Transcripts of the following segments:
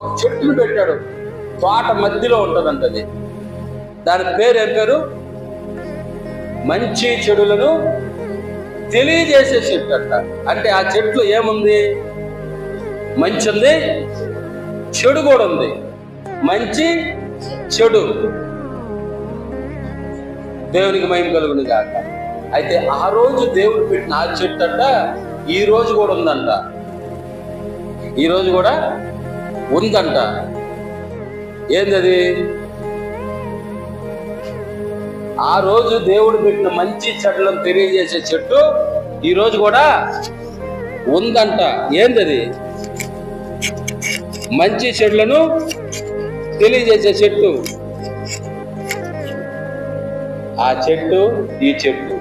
చెట్టును పెట్టాడు, తోట మధ్యలో ఉంటదంట అది. దాని పేరు ఏం పేరు? మంచి చెడులను తెలియజేసే చెట్టు అంట. అంటే ఆ చెట్లు ఏముంది? మంచి ఉంది, చెడు కూడా ఉంది. మంచి చెడు. దేవునికి మహిమ కలుగును గాక. అయితే ఆ రోజు దేవుడు పెట్టిన ఆ చెట్టు అంట ఈ రోజు కూడా ఉందంట. ఈ రోజు కూడా ఉందంట. ఏందది? ఆ రోజు దేవుడు పెట్టిన మంచి చెట్లను తెలియజేసే చెట్టు ఈ రోజు కూడా ఉందంట. ఏందది? మంచి చెట్లను తెలియజేసే చెట్టు. ఆ చెట్టు ఈ చెట్టు.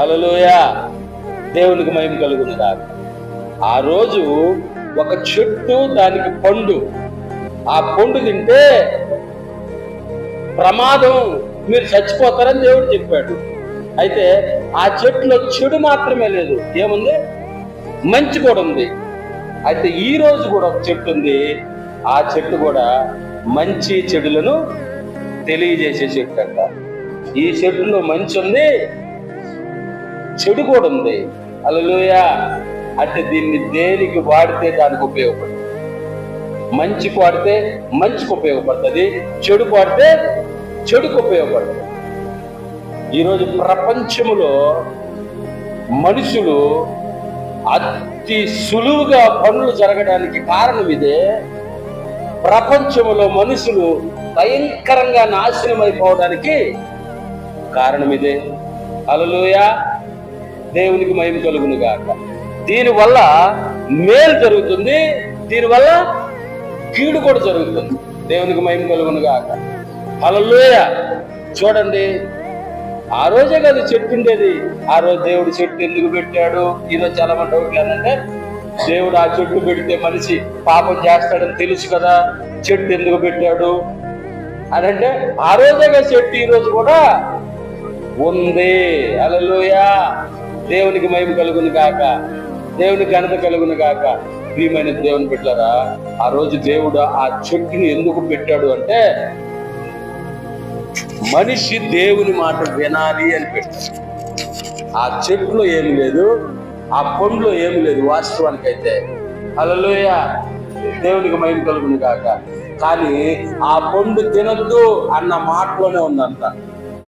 హల్లెలూయా, దేవునికి మహిమ కలుగును గాక. ఆ రోజు ఒక చెట్టు, దానికి పండు. ఆ పండు తింటే ప్రమాదం, మీరు చచ్చిపోతారని దేవుడు చెప్పాడు. అయితే ఆ చెట్టులో చెడు మాత్రమే లేదు, ఏముంది? మంచి కూడా ఉంది. అయితే ఈ రోజు కూడా ఒక చెట్టు ఉంది. ఆ చెట్టు కూడా మంచి చెడులను తెలియజేసే చెట్టు అంట. ఈ చెట్టులో మంచి ఉంది, చెడు కూడా ఉంది. హల్లెలూయా. అంటే దీన్ని దేనికి వాడితే దానికి ఉపయోగపడుతుంది. మంచికి వాడితే మంచికి ఉపయోగపడుతుంది, చెడుకు వాడితే చెడుకు ఉపయోగపడుతుంది. ఈరోజు ప్రపంచంలో మనుషులు అతి సులువుగా పనులు జరగడానికి కారణం ఇదే. ప్రపంచంలో మనుషులు భయంకరంగా నాశనం అయిపోవడానికి కారణం ఇదే. హల్లెలూయా, దేవునికి మహిమ కలుగును గాక. దీనివల్ల మేలు జరుగుతుంది, దీనివల్ల కీడు కూడా జరుగుతుంది. దేవునికి మహిమ కలుగును గాక. హల్లెలూయా. చూడండి, ఆ రోజే కదా చెట్టు ఉండేది. ఆ రోజు దేవుడు చెట్టు ఎందుకు పెట్టాడు? ఈరోజు చాలా మంది డౌట్లు ఏంటంటే, దేవుడు ఆ చెట్టు పెడితే మనిషి పాపం చేస్తాడని తెలుసు కదా, చెట్టు ఎందుకు పెట్టాడు అని అంటే, ఆ రోజే కదా చెట్టు ఈ రోజు కూడా ఉంది. హల్లెలూయా, దేవునికి మహిమ కలుగును గాక, దేవునికి ఘనత కలుగును గాక. ప్రియమైన దేవుని బిడ్డలారా, ఆ రోజు దేవుడు ఆ చెట్టుని ఎందుకు పెట్టాడు అంటే, మనిషి దేవుని మాట వినాలి అని పెట్టాడు. ఆ చెట్టులో ఏమి లేదు, ఆ పండులో ఏమి లేదు వాస్తవానికైతే. హల్లెలూయా, దేవునికి మహిమ కలుగును గాక. కానీ ఆ పండు తినద్దు అన్న మాటలోనే ఉందంట.